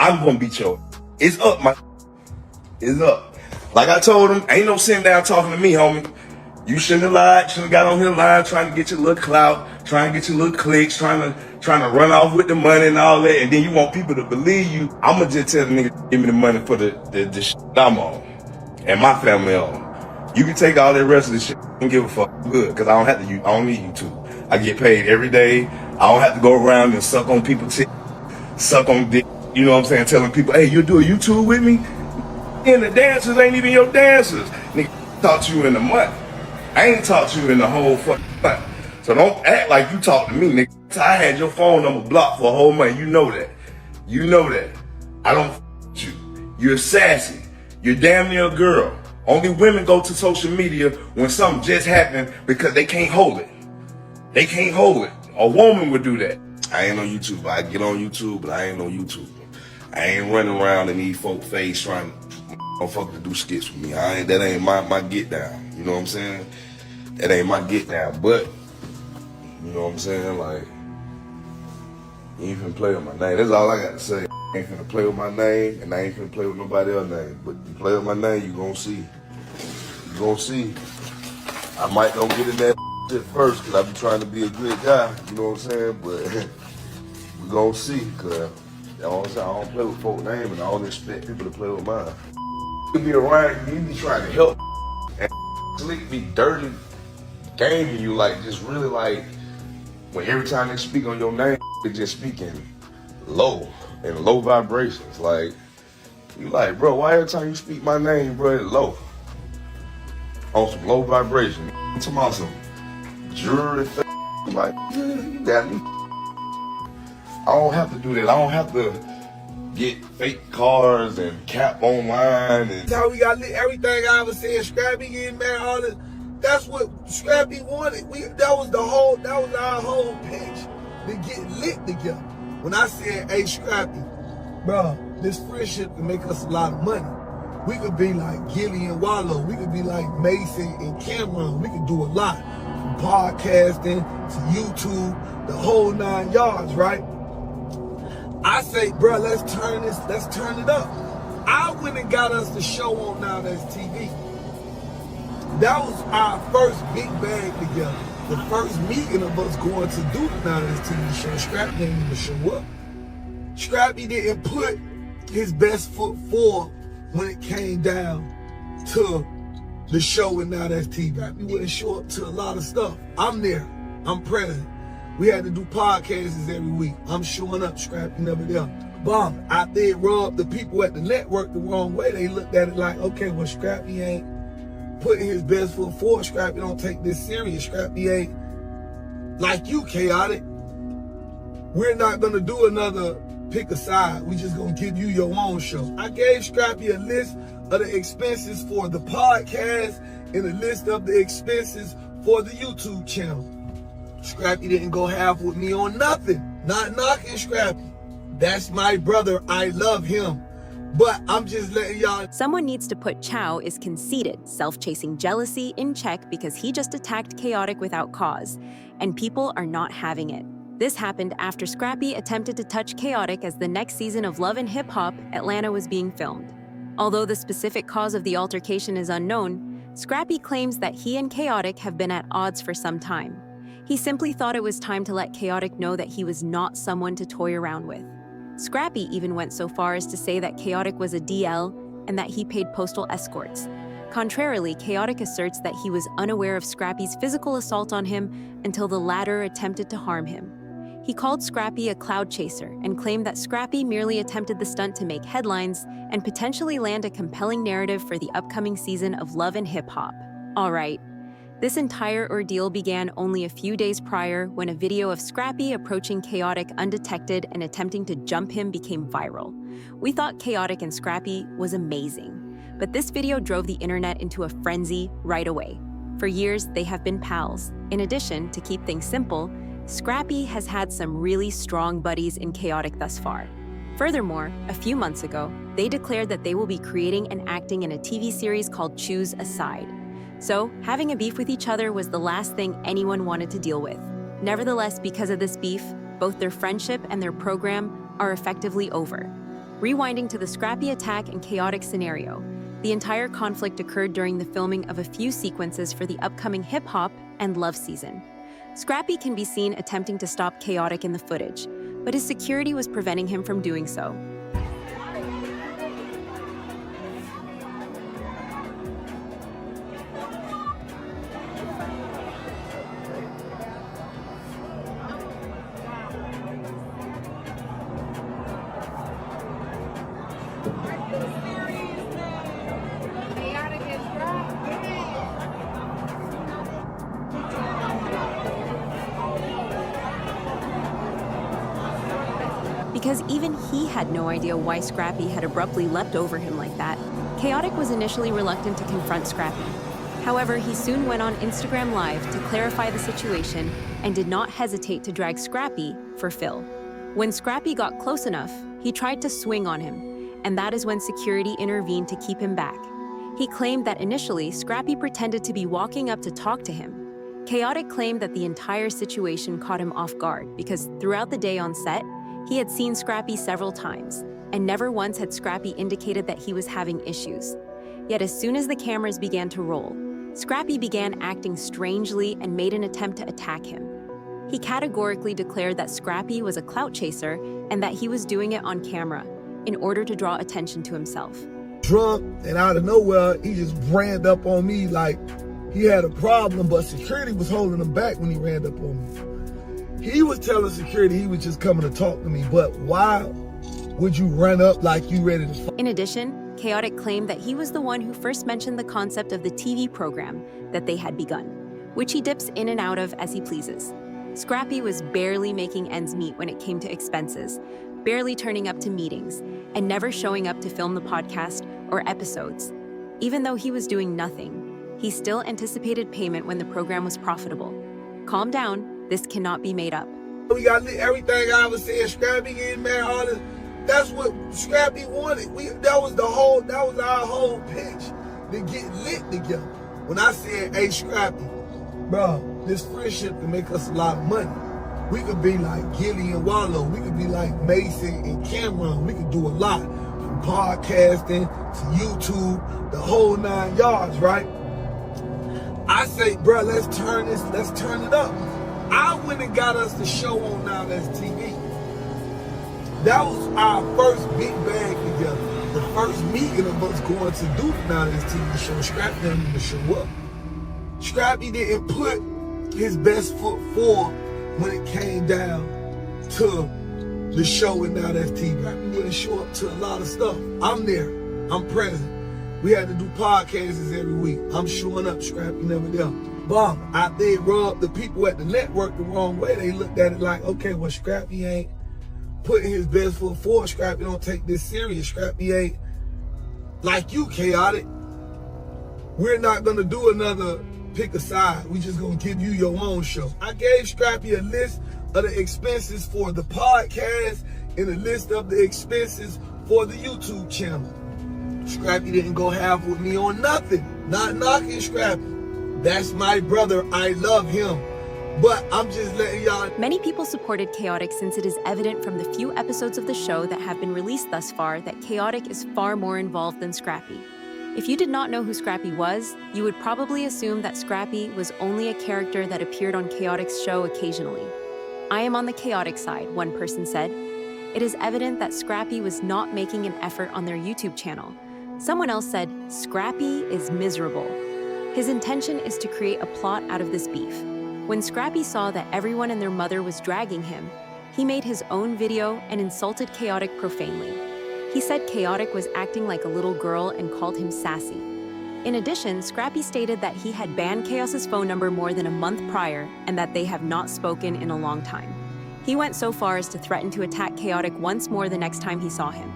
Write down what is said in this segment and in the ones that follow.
I'm gonna beat your. It's up, my. It's up. Like I told him, ain't no sitting down talking to me, homie. You shouldn't have lied. Shouldn't have got on here lying, trying to get your little clout, trying to get your little clicks, trying to run off with the money and all that. And then you want people to believe you. I'ma just tell the nigga, give me the money for the shit I'm on and my family on. You can take all that rest of the shit and give a fuck. Good, cause I don't have to. I don't need YouTube. I get paid every day. I don't have to go around and suck on people's tits, suck on dick. You know what I'm saying? Telling people, hey, you do a YouTube with me? And the dancers ain't even your dancers. Nigga, talk to you in a month. I ain't talked to you in the whole fucking month. So don't act like you talk to me, nigga. I had your phone number blocked for a whole month. You know that. You know that. I don't with you. You're sassy. You're damn near a girl. Only women go to social media when something just happened because they can't hold it. They can't hold it. A woman would do that. I ain't on YouTube. I get on YouTube, but I ain't on YouTube. I ain't running around in these folk face trying to do skits with me. That ain't my get down. You know what I'm saying? That ain't my get down. But you know what I'm saying? Like, you ain't finna play with my name. That's all I got to say. I ain't finna play with my name, and I ain't finna play with nobody else's name. But you play with my name, you gon' see. You gon' see. I might don't get in that shit first, cause I be trying to be a good guy. You know what I'm saying? But we gon' see, cause you know what I'm saying? I don't play with folks' name, and I don't expect people to play with mine. You be around, you be trying to help, and slick be dirty, gaming you, like just really like when every time they speak on your name, they just speaking low and low vibrations. Like you like, bro, why every time you speak my name, bro, it's low on some low vibration? I'm talking about some jewelry thing. Like, you got me. I don't have to do that. I don't have to get fake cars and cap online. And that's how we got lit. Everything I ever said, Scrappy getting mad, all this. That's what Scrappy wanted. That was our whole pitch, to get lit together. When I said, hey Scrappy, bro, this friendship can make us a lot of money. We could be like Gilly and Wallow. We could be like Mason and Cameron. We could do a lot. From podcasting to YouTube, the whole 9 yards, right? I say, bro, let's turn it up. I went and got us the show on Now That's TV. That was our first big bag together. The first meeting of us going to do the Now That's TV show. Scrappy didn't even show up. Scrappy didn't put his best foot forward when it came down to the show and Now That's TV. Scrappy wouldn't show up to a lot of stuff. I'm there. I'm present. We had to do podcasts every week. I'm showing up, Scrappy never there. Bomb. I did rub the people at the network the wrong way. They looked at it like, okay, well, Scrappy ain't putting his best foot forward. Scrappy don't take this serious. Scrappy ain't like you, Khaotic. We're not gonna do another pick a side. We just gonna give you your own show. I gave Scrappy a list of the expenses for the podcast and a list of the expenses for the YouTube channel. Scrappy didn't go half with me on nothing. Not knocking Scrappy. That's my brother. I love him. But I'm just letting y'all. Someone needs to put Chow is conceited, self-chasing jealousy in check because he just attacked Khaotic without cause, and people are not having it. This happened after Scrappy attempted to touch Khaotic as the next season of Love and Hip Hop, Atlanta was being filmed. Although the specific cause of the altercation is unknown, Scrappy claims that he and Khaotic have been at odds for some time. He simply thought it was time to let Khaotic know that he was not someone to toy around with. Scrappy even went so far as to say that Khaotic was a DL and that he paid postal escorts. Contrarily, Khaotic asserts that he was unaware of Scrappy's physical assault on him until the latter attempted to harm him. He called Scrappy a cloud chaser and claimed that Scrappy merely attempted the stunt to make headlines and potentially land a compelling narrative for the upcoming season of Love and Hip Hop. All right. This entire ordeal began only a few days prior when a video of Scrappy approaching Khaotic undetected and attempting to jump him became viral. We thought Khaotic and Scrappy was amazing, but this video drove the internet into a frenzy right away. For years, they have been pals. In addition, to keep things simple, Scrappy has had some really strong buddies in Khaotic thus far. Furthermore, a few months ago, they declared that they will be creating and acting in a TV series called Choose a Side. So, having a beef with each other was the last thing anyone wanted to deal with. Nevertheless, because of this beef, both their friendship and their program are effectively over. Rewinding to the Scrappy attack and Khaotic scenario, the entire conflict occurred during the filming of a few sequences for the upcoming hip-hop and love season. Scrappy can be seen attempting to stop Khaotic in the footage, but his security was preventing him from doing so. Because even he had no idea why Scrappy had abruptly leapt over him like that, Khaotic was initially reluctant to confront Scrappy. However, he soon went on Instagram Live to clarify the situation and did not hesitate to drag Scrappy for Phil. When Scrappy got close enough, he tried to swing on him, and that is when security intervened to keep him back. He claimed that initially, Scrappy pretended to be walking up to talk to him. Khaotic claimed that the entire situation caught him off guard because throughout the day on set, he had seen Scrappy several times, and never once had Scrappy indicated that he was having issues. Yet as soon as the cameras began to roll, Scrappy began acting strangely and made an attempt to attack him. He categorically declared that Scrappy was a clout chaser and that he was doing it on camera in order to draw attention to himself. Drunk, and out of nowhere, he just ran up on me like he had a problem, but security was holding him back when he ran up on me. He was telling security he was just coming to talk to me, but why would you run up like you ready to fight? In addition, Khaotic claimed that he was the one who first mentioned the concept of the TV program that they had begun, which he dips in and out of as he pleases. Scrappy was barely making ends meet when it came to expenses, barely turning up to meetings, and never showing up to film the podcast or episodes. Even though he was doing nothing, he still anticipated payment when the program was profitable. Calm down. This cannot be made up. We got everything I was saying, Scrappy getting mad, all this. That's what Scrappy wanted. That was our whole pitch, to get lit together. When I said, hey Scrappy, bro, this friendship can make us a lot of money. We could be like Gilly and Wallow. We could be like Mason and Cameron. We could do a lot, from podcasting to YouTube, the whole 9 yards, right? I say, bro, let's turn it up. I went and got us the show on Now That's TV. That was our first big bag together. The first meeting of us going to do the Now That's TV show. Scrappy didn't even show up. Scrappy didn't put his best foot forward when it came down to the show and Now That's TV. Scrappy didn't show up to a lot of stuff. I'm there. I'm present. We had to do podcasts every week. I'm showing up. Scrappy never there. Bomb. Out there rubbed the people at the network the wrong way. They looked at it like, okay, well, Scrappy ain't putting his best foot forward. Scrappy don't take this serious. Scrappy ain't like you, Khaotic. We're not gonna do another pick a side. We just gonna give you your own show. I gave Scrappy a list of the expenses for the podcast and a list of the expenses for the YouTube channel. Scrappy didn't go half with me on nothing. Not knocking Scrappy. That's my brother. I love him. But I'm just letting y'all... Many people supported Khaotic since it is evident from the few episodes of the show that have been released thus far that Khaotic is far more involved than Scrappy. If you did not know who Scrappy was, you would probably assume that Scrappy was only a character that appeared on Khaotic's show occasionally. I am on the Khaotic side, one person said. It is evident that Scrappy was not making an effort on their YouTube channel. Someone else said, Scrappy is miserable. His intention is to create a plot out of this beef. When Scrappy saw that everyone and their mother was dragging him, he made his own video and insulted Khaotic profanely. He said Khaotic was acting like a little girl and called him sassy. In addition, Scrappy stated that he had banned Chaos's phone number more than a month prior and that they have not spoken in a long time. He went so far as to threaten to attack Khaotic once more the next time he saw him.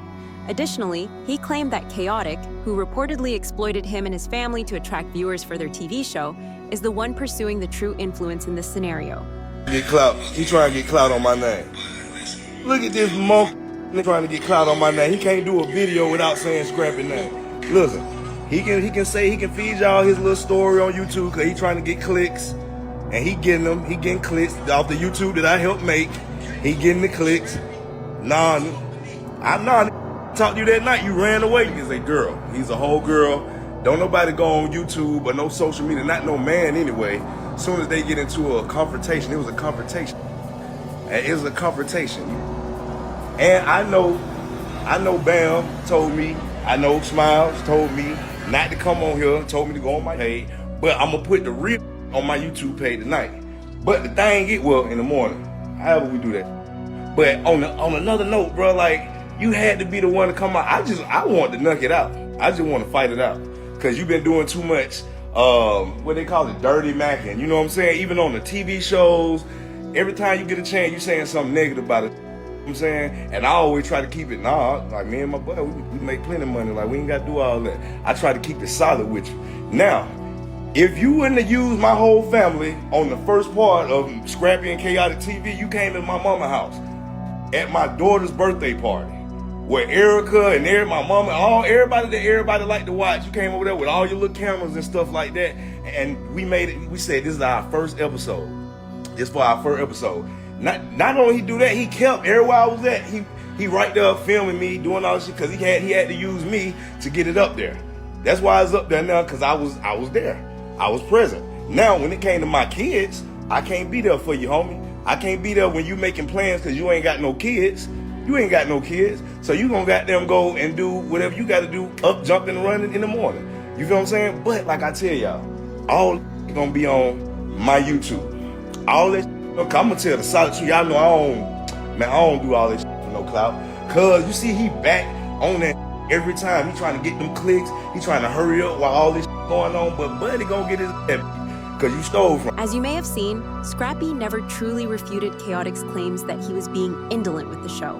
Additionally, he claimed that Khaotic, who reportedly exploited him and his family to attract viewers for their TV show, is the one pursuing the true influence in this scenario. Get clout. He trying to get clout on my name. Look at this monkey trying to get clout on my name. He can't do a video without saying Scrappy name. Listen, he can feed y'all his little story on YouTube because he trying to get clicks, and he getting clicks off the YouTube that I helped make. He getting the clicks. talked to you that night, you ran away. He's a girl. He's a whole girl. Don't nobody go on YouTube or no social media, not no man anyway. As soon as they get into a confrontation, it was a confrontation. And it was a confrontation. And I know Bam told me, I know Smiles told me not to come on here, told me to go on my page, but I'm gonna put the real on my YouTube page tonight. But the thing in the morning, however we do that. But on another note, bro, like, you had to be the one to come out. I want to knock it out. I just want to fight it out. Cause you've been doing too much, what they call it, dirty macking. You know what I'm saying? Even on the TV shows, every time you get a chance, you saying something negative about it. You know what I'm saying? And I always try to keep it, like me and my buddy, we make plenty of money. Like, we ain't got to do all that. I try to keep it solid with you. Now, if you wouldn't have used my whole family on the first part of Scrappy and Khaotic TV, you came to my mama's house at my daughter's birthday party, where Erica and my mama, everybody liked to watch. You came over there with all your little cameras and stuff like that, and we made it. We said this is our first episode. This for our first episode. Not only he do that, he kept everywhere I was at. He right there filming me, doing all this shit, because he had to use me to get it up there. That's why it's up there now, because I was there. I was present. Now, when it came to my kids, I can't be there for you, homie. I can't be there when you making plans because you ain't got no kids. You ain't got no kids. So you gonna goddamn go and do whatever you gotta do, up, jumping, and running in the morning. You feel what I'm saying? But like I tell y'all, all gonna be on my YouTube. All that, look, I'm gonna tell the solid truth. Y'all know I don't do all this for no clout. Cause you see, he back on that every time. He trying to get them clicks. He trying to hurry up while all this going on. But Buddy gonna get his because you stole from. As you may have seen, Scrappy never truly refuted Khaotic's claims that he was being indolent with the show.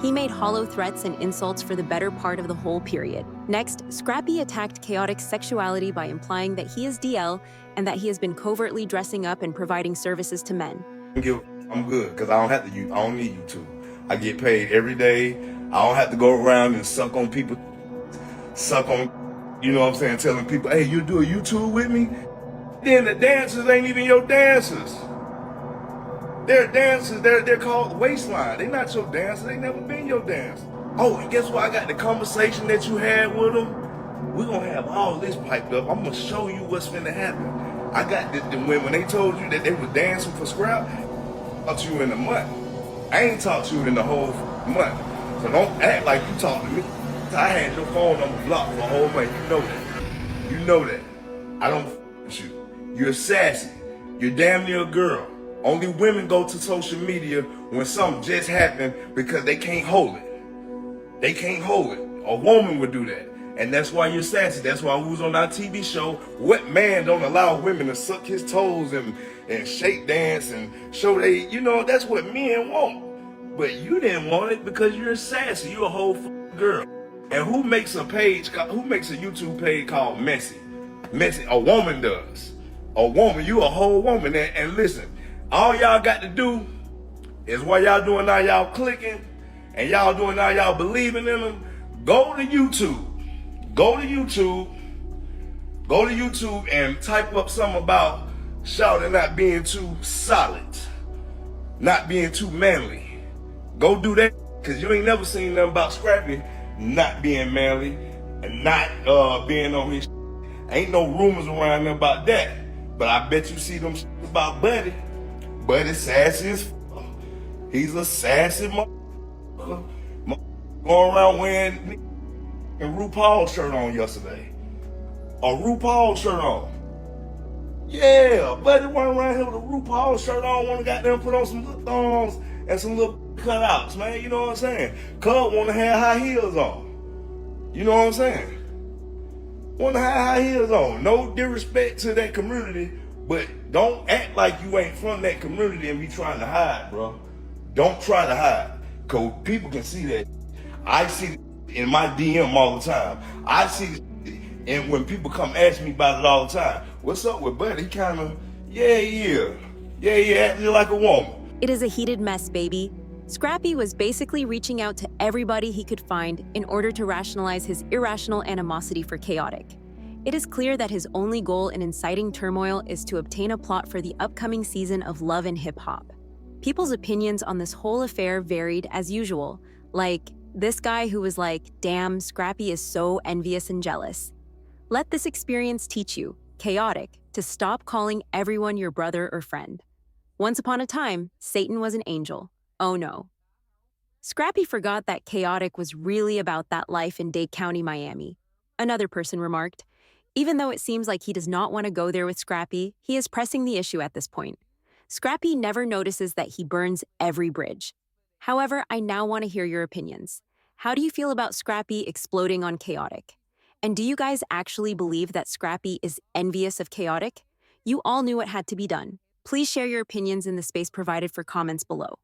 He made hollow threats and insults for the better part of the whole period. Next, Scrappy attacked Khaotic's sexuality by implying that he is DL and that he has been covertly dressing up and providing services to men. I'm good, because I don't need YouTube. I get paid every day. I don't have to go around and suck on people, you know what I'm saying, telling people, hey, you do a YouTube with me? Then the dancers ain't even your dancers. They're dancers, they're called waistline. They're not your dancers, they never been your dancers. Oh, and guess what? I got the conversation that you had with them. We're gonna have all this piped up. I'm gonna show you what's finna happen. I got when they told you that they were dancing for scrap, I talked to you in a month. I ain't talked to you in the whole month. So don't act like you talked to me. I had your phone number blocked for a whole month. You know that. You know that. I don't with you. You're sassy. You're damn near a girl. Only women go to social media when something just happened because they can't hold it. They can't hold it. A woman would do that. And that's why you're sassy. That's why we was on our TV show. What man don't allow women to suck his toes and shake dance and show they, that's what men want. But you didn't want it because you're sassy. You're a whole girl. And who makes a YouTube page called Messy? Messy, a woman does. A woman, you a whole woman. And listen, all y'all got to do is while y'all doing now, y'all clicking, and y'all doing now, y'all believing in them, go to YouTube. Go to YouTube and type up something about shouting not being too solid, not being too manly. Go do that, because you ain't never seen nothing about Scrappy not being manly and not being on his shit. Ain't no rumors around there about that. But I bet you see them about Buddy. Buddy sassy as fuck. He's a sassy motherfucker. Going around wearing a RuPaul shirt on yesterday. A RuPaul shirt on. Yeah, Buddy went around here with a RuPaul shirt on, wanna goddamn put on some little thongs and some little cutouts, man. You know what I'm saying? Cub wanna have high heels on. You know what I'm saying? Wanna have high heels on. No disrespect to that community, but don't act like you ain't from that community and be trying to hide, bro. Don't try to hide, cause people can see that. I see it in my DM all the time. I see it, and when people come ask me about it all the time, what's up with Buddy? He kind of, acting like a woman. It is a heated mess, baby. Scrappy was basically reaching out to everybody he could find in order to rationalize his irrational animosity for Khaotic. It is clear that his only goal in inciting turmoil is to obtain a plot for the upcoming season of Love and Hip Hop. People's opinions on this whole affair varied as usual, like, This guy who was like, damn, Scrappy is so envious and jealous. Let this experience teach you, Khaotic, to stop calling everyone your brother or friend. Once upon a time, Satan was an angel. Oh no. Scrappy forgot that Khaotic was really about that life in Dade County, Miami. Another person remarked, even though it seems like he does not want to go there with Scrappy, he is pressing the issue at this point. Scrappy never notices that he burns every bridge. However, I now want to hear your opinions. How do you feel about Scrappy exploding on Khaotic? And do you guys actually believe that Scrappy is envious of Khaotic? You all knew what had to be done. Please share your opinions in the space provided for comments below.